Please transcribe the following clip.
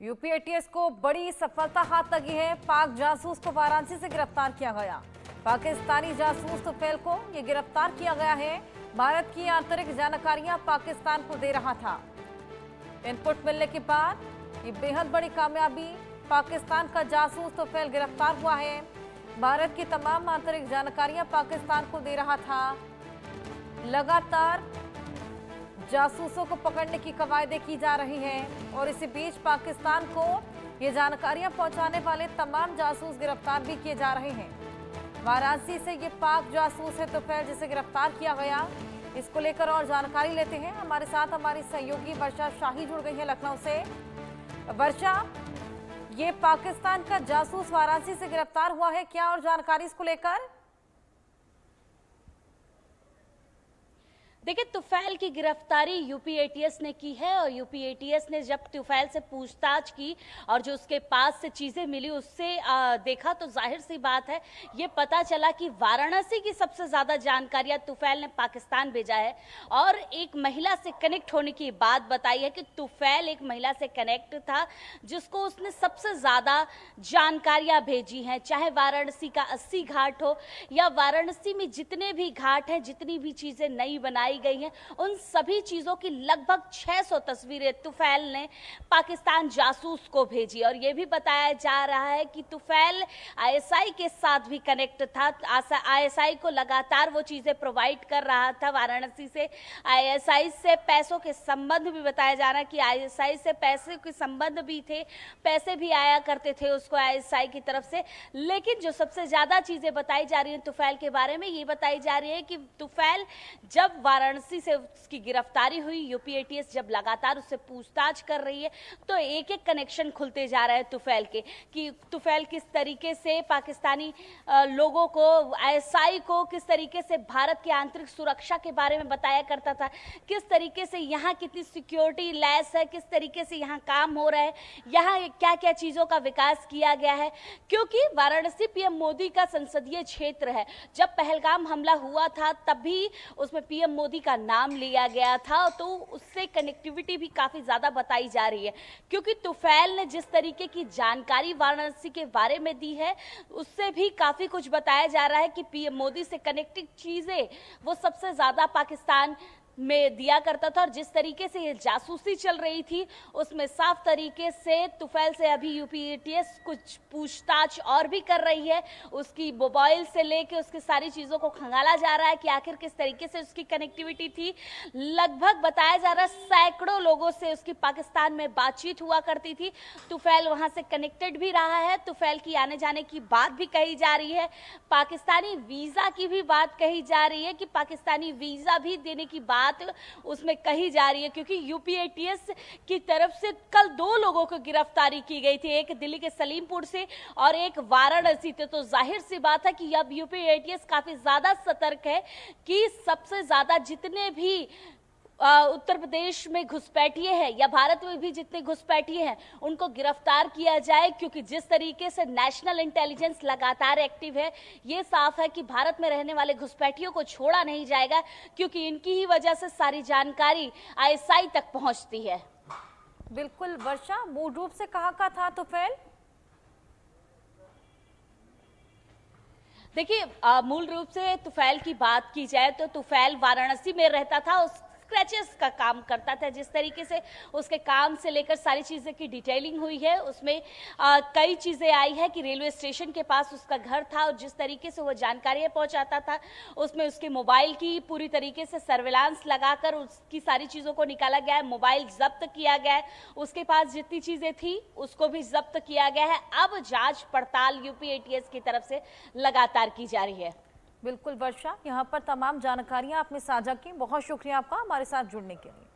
UP ATS को बड़ी सफलता हाथ लगी है। पाक जासूस को वाराणसी से गिरफ्तार किया गया। पाकिस्तानी जासूस तुफैल को ये गिरफ्तार किया गया है। भारत की आंतरिक जानकारियां पाकिस्तान को दे रहा था। इनपुट मिलने के बाद ये बेहद बड़ी कामयाबी, पाकिस्तान का जासूस तुफैल गिरफ्तार हुआ है। भारत की तमाम आंतरिक जानकारियां पाकिस्तान को दे रहा था। लगातार जासूसों को पकड़ने की कवायदें की जा रही हैं और इसी बीच पाकिस्तान को ये जानकारियां पहुंचाने वाले तमाम जासूस गिरफ्तार भी किए जा रहे हैं। वाराणसी से ये पाक जासूस है तुफैल, जिसे गिरफ्तार किया गया। इसको लेकर और जानकारी लेते हैं। हमारे साथ हमारी सहयोगी वर्षा शाही जुड़ गई है लखनऊ से। वर्षा, ये पाकिस्तान का जासूस वाराणसी से गिरफ्तार हुआ है, क्या और जानकारी इसको लेकर? देखिए, तुफैल की गिरफ्तारी यूपी एटीएस ने की है और यूपी एटीएस ने जब तुफैल से पूछताछ की और जो उसके पास से चीजें मिली उससे देखा तो जाहिर सी बात है, ये पता चला कि वाराणसी की सबसे ज्यादा जानकारियां तुफैल ने पाकिस्तान भेजा है। और एक महिला से कनेक्ट होने की बात बताई है कि तुफैल एक महिला से कनेक्ट था जिसको उसने सबसे ज्यादा जानकारियां भेजी हैं। चाहे वाराणसी का 80 घाट हो या वाराणसी में जितने भी घाट हैं, जितनी भी चीजें नई बनाई गई हैं, उन सभी चीजों की लगभग 600 तस्वीरें तुफैल ने पाकिस्तान जासूस को भेजी। और यह भी बताया जा रहा है कि तुफैल आईएसआई के साथ भी कनेक्ट था। आईएसआई को लगातार वो चीजें प्रोवाइड कर रहा था। वाराणसी से आईएसआई से पैसों के संबंध भी बताया जा रहा है कि आईएसआई से पैसे के संबंध भी थे, पैसे भी आया करते थे उसको आईएसआई की तरफ से। लेकिन जो सबसे ज्यादा चीजें बताई जा रही है तुफैल के बारे में, ये बताई जा रही है कि तुफैल जब वाराणसी से उसकी गिरफ्तारी हुई, यूपी एटीएस जब लगातार उससे पूछताछ कर रही है, तो एक एक कनेक्शन खुलते जा रहे हैं तुफैल के कि तुफैल किस तरीके से पाकिस्तानी लोगों को, आईएसआई को किस तरीके से भारत की आंतरिक सुरक्षा के बारे में बताया करता था, किस तरीके से यहाँ कितनी सिक्योरिटी लैस है, किस तरीके से यहाँ काम हो रहा है, यहाँ क्या क्या चीजों का विकास किया गया है। क्योंकि वाराणसी पीएम मोदी का संसदीय क्षेत्र है। जब पहलगाम हमला हुआ था तब भी उसमें पीएम मोदी का नाम लिया गया था, तो उससे कनेक्टिविटी भी काफी ज्यादा बताई जा रही है। क्योंकि तुफैल ने जिस तरीके की जानकारी वाराणसी के बारे में दी है, उससे भी काफी कुछ बताया जा रहा है कि पीएम मोदी से कनेक्टेड चीजें वो सबसे ज्यादा पाकिस्तान में दिया करता था। और जिस तरीके से ये जासूसी चल रही थी उसमें साफ तरीके से तुफैल से अभी यूपी एटीएस कुछ पूछताछ और भी कर रही है। उसकी मोबाइल से लेके उसकी सारी चीजों को खंगाला जा रहा है कि आखिर किस तरीके से उसकी कनेक्टिविटी थी। लगभग बताया जा रहा है सैकड़ों लोगों से उसकी पाकिस्तान में बातचीत हुआ करती थी। तुफैल वहां से कनेक्टेड भी रहा है। तुफैल की आने जाने की बात भी कही जा रही है। पाकिस्तानी वीजा की भी बात कही जा रही है कि पाकिस्तानी वीजा भी देने की बात उसमें कही जा रही है। क्योंकि यूपी एटीएस की तरफ से कल 2 लोगों को गिरफ्तारी की गई थी, एक दिल्ली के सलीमपुर से और एक वाराणसी से। तो जाहिर सी बात है कि अब यूपी एटीएस काफी ज्यादा सतर्क है कि सबसे ज्यादा जितने भी उत्तर प्रदेश में घुसपैठिए हैं या भारत में भी जितने घुसपैठिए हैं उनको गिरफ्तार किया जाए। क्योंकि जिस तरीके से नेशनल इंटेलिजेंस लगातार एक्टिव है, ये साफ है कि भारत में रहने वाले घुसपैठियों को छोड़ा नहीं जाएगा, क्योंकि इनकी ही वजह से सारी जानकारी आईएसआई तक पहुंचती है। बिल्कुल वर्षा, मूल रूप से कहाँ का था तुफैल? देखिए, मूल रूप से तुफैल की बात की जाए तो तुफैल वाराणसी में रहता था। उस स्क्रैचेस का काम करता था। जिस तरीके से उसके काम से लेकर सारी चीज़ें की डिटेलिंग हुई है, उसमें कई चीज़ें आई है कि रेलवे स्टेशन के पास उसका घर था और जिस तरीके से वो जानकारियाँ पहुंचाता था, उसमें उसके मोबाइल की पूरी तरीके से सर्विलांस लगाकर उसकी सारी चीज़ों को निकाला गया है। मोबाइल जब्त किया गया है, उसके पास जितनी चीज़ें थी उसको भी जब्त किया गया है। अब जाँच पड़ताल यूपी एटीएस की तरफ से लगातार की जा रही है। बिल्कुल वर्षा, यहाँ पर तमाम जानकारियां आपने साझा की। बहुत शुक्रिया आपका हमारे साथ जुड़ने के लिए।